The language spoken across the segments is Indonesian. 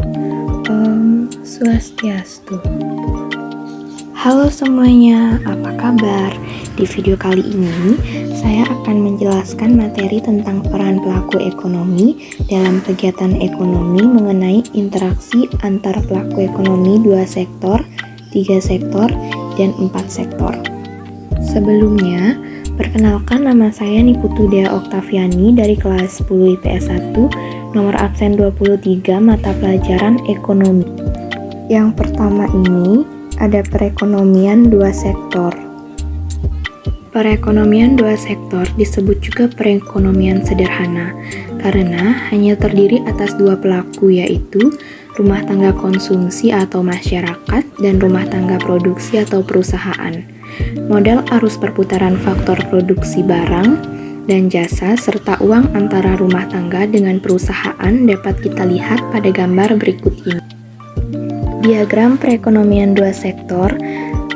Om Swastiastu. Halo semuanya, apa kabar? Di video kali ini, saya akan menjelaskan materi tentang peran pelaku ekonomi dalam kegiatan ekonomi mengenai interaksi antar pelaku ekonomi 2 sektor, 3 sektor, dan 4 sektor. Sebelumnya, perkenalkan nama saya Niputu Dea Oktaviani dari kelas 10 IPS 1, nomor absen 23 mata pelajaran ekonomi. Yang pertama ini ada perekonomian 2 sektor. Perekonomian 2 sektor disebut juga perekonomian sederhana karena hanya terdiri atas 2 pelaku, yaitu rumah tangga konsumsi atau masyarakat dan rumah tangga produksi atau perusahaan. Model arus perputaran faktor produksi barang dan jasa serta uang antara rumah tangga dengan perusahaan dapat kita lihat pada gambar berikut ini. Diagram perekonomian 2 sektor,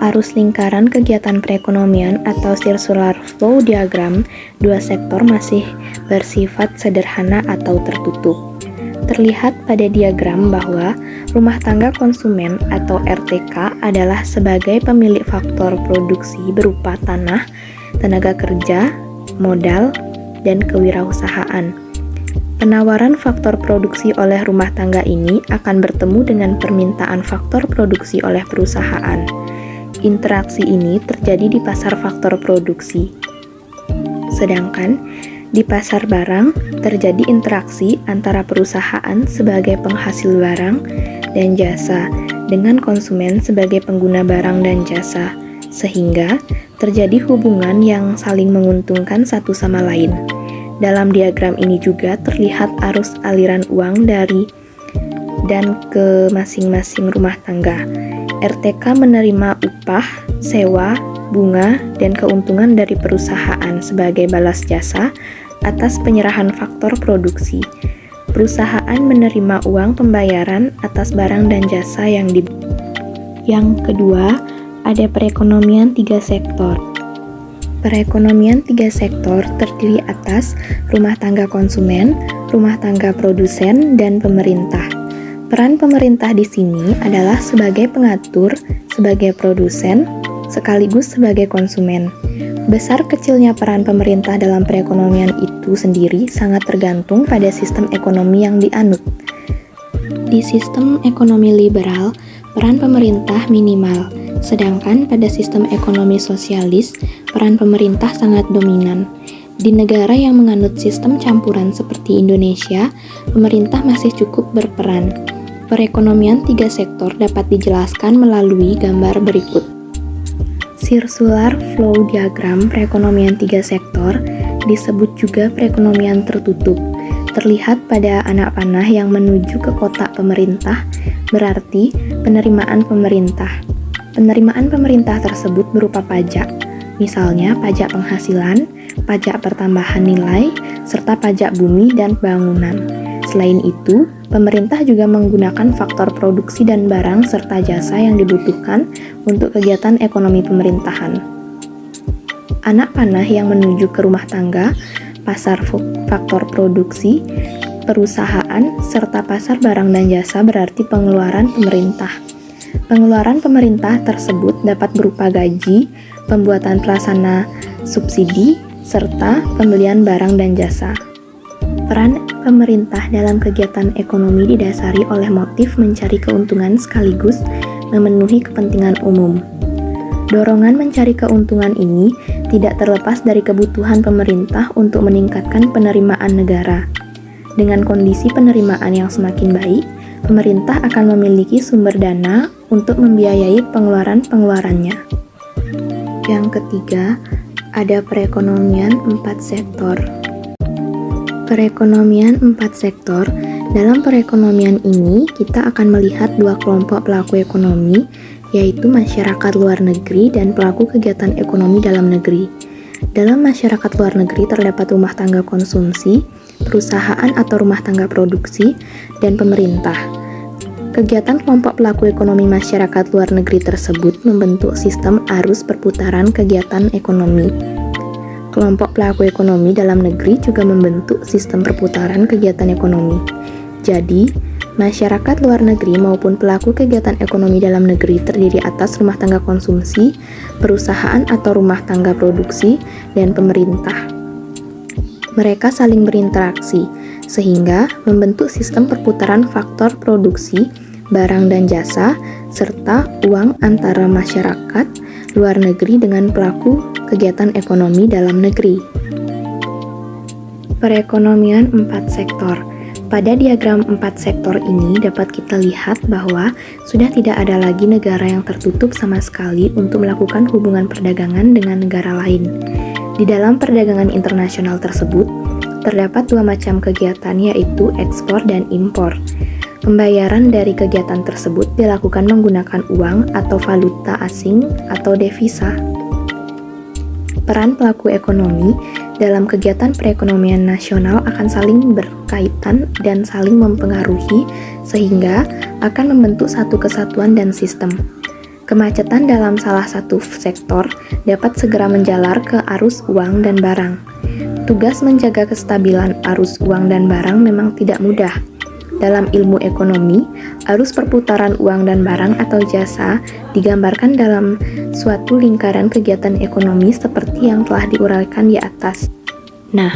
arus lingkaran kegiatan perekonomian atau circular flow diagram 2 sektor masih bersifat sederhana atau tertutup. Terlihat pada diagram bahwa rumah tangga konsumen atau RTK adalah sebagai pemilik faktor produksi berupa tanah, tenaga kerja, modal, dan kewirausahaan. Penawaran faktor produksi oleh rumah tangga ini akan bertemu dengan permintaan faktor produksi oleh perusahaan. Interaksi ini terjadi di pasar faktor produksi. Sedangkan di pasar barang terjadi interaksi antara perusahaan sebagai penghasil barang dan jasa dengan konsumen sebagai pengguna barang dan jasa, sehingga terjadi hubungan yang saling menguntungkan satu sama lain. Dalam diagram ini juga terlihat arus aliran uang dari dan ke masing-masing rumah tangga. RTK menerima upah, sewa, bunga, dan keuntungan dari perusahaan sebagai balas jasa atas penyerahan faktor produksi. Perusahaan menerima uang pembayaran atas barang dan jasa yang dibeli. Yang kedua, ada perekonomian 3 sektor. Perekonomian 3 sektor terdiri atas rumah tangga konsumen, rumah tangga produsen, dan pemerintah. Peran pemerintah di sini adalah sebagai pengatur, sebagai produsen, sekaligus sebagai konsumen. Besar kecilnya peran pemerintah dalam perekonomian itu sendiri sangat tergantung pada sistem ekonomi yang dianut. Di sistem ekonomi liberal, peran pemerintah minimal. Sedangkan pada sistem ekonomi sosialis, peran pemerintah sangat dominan. Di negara yang menganut sistem campuran seperti Indonesia, pemerintah masih cukup berperan. Perekonomian 3 sektor dapat dijelaskan melalui gambar berikut. Circular flow diagram perekonomian 3 sektor disebut juga perekonomian tertutup. Terlihat pada anak panah yang menuju ke kotak pemerintah, berarti penerimaan pemerintah. Penerimaan pemerintah tersebut berupa pajak, misalnya pajak penghasilan, pajak pertambahan nilai, serta pajak bumi dan bangunan. Selain itu, pemerintah juga menggunakan faktor produksi dan barang serta jasa yang dibutuhkan untuk kegiatan ekonomi pemerintahan. Anak panah yang menuju ke rumah tangga, pasar faktor produksi, perusahaan, serta pasar barang dan jasa berarti pengeluaran pemerintah. Pengeluaran pemerintah tersebut dapat berupa gaji, pembuatan pelaksana subsidi, serta pembelian barang dan jasa. Peran pemerintah dalam kegiatan ekonomi didasari oleh motif mencari keuntungan sekaligus memenuhi kepentingan umum. Dorongan mencari keuntungan ini tidak terlepas dari kebutuhan pemerintah untuk meningkatkan penerimaan negara. Dengan kondisi penerimaan yang semakin baik, pemerintah akan memiliki sumber dana untuk membiayai pengeluaran-pengeluarannya. Yang ketiga, ada perekonomian 4 sektor. Perekonomian 4 sektor, dalam perekonomian ini kita akan melihat 2 kelompok pelaku ekonomi, yaitu masyarakat luar negeri dan pelaku kegiatan ekonomi dalam negeri. Dalam masyarakat luar negeri terdapat rumah tangga konsumsi, perusahaan atau rumah tangga produksi, dan pemerintah. Kegiatan kelompok pelaku ekonomi masyarakat luar negeri tersebut membentuk sistem arus perputaran kegiatan ekonomi. Kelompok pelaku ekonomi dalam negeri juga membentuk sistem perputaran kegiatan ekonomi. Jadi, Masyarakat luar negeri maupun pelaku kegiatan ekonomi dalam negeri terdiri atas rumah tangga konsumsi, perusahaan atau rumah tangga produksi, dan pemerintah. Mereka saling berinteraksi, sehingga membentuk sistem perputaran faktor produksi, barang dan jasa, serta uang antara masyarakat luar negeri dengan pelaku kegiatan ekonomi dalam negeri. Perekonomian 4 sektor. Pada diagram 4 sektor ini dapat kita lihat bahwa sudah tidak ada lagi negara yang tertutup sama sekali untuk melakukan hubungan perdagangan dengan negara lain. Di dalam perdagangan internasional tersebut, terdapat dua macam kegiatan yaitu ekspor dan impor. Pembayaran dari kegiatan tersebut dilakukan menggunakan uang atau valuta asing atau devisa. Peran pelaku ekonomi dalam kegiatan perekonomian nasional akan saling berkaitan dan saling mempengaruhi sehingga akan membentuk satu kesatuan dan sistem. Kemacetan dalam salah satu sektor dapat segera menjalar ke arus uang dan barang. Tugas menjaga kestabilan arus uang dan barang memang tidak mudah. Dalam ilmu ekonomi, arus perputaran uang dan barang atau jasa digambarkan dalam suatu lingkaran kegiatan ekonomi seperti yang telah diuraikan di atas. Nah,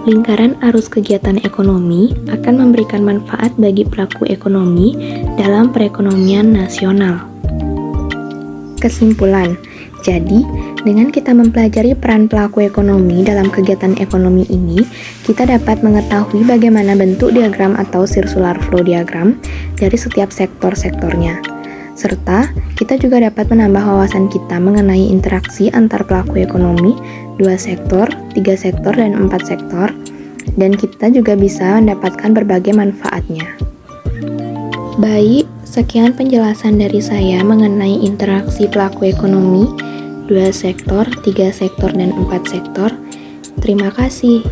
lingkaran arus kegiatan ekonomi akan memberikan manfaat bagi pelaku ekonomi dalam perekonomian nasional. Kesimpulan, jadi dengan kita mempelajari peran pelaku ekonomi dalam kegiatan ekonomi ini, kita dapat mengetahui bagaimana bentuk diagram atau circular flow diagram dari setiap sektor-sektornya. Serta, kita juga dapat menambah wawasan kita mengenai interaksi antar pelaku ekonomi, 2 sektor, 3 sektor, dan 4 sektor, dan kita juga bisa mendapatkan berbagai manfaatnya. Baik, sekian penjelasan dari saya mengenai interaksi pelaku ekonomi, 2 sektor, 3 sektor, dan 4 sektor. Terima kasih.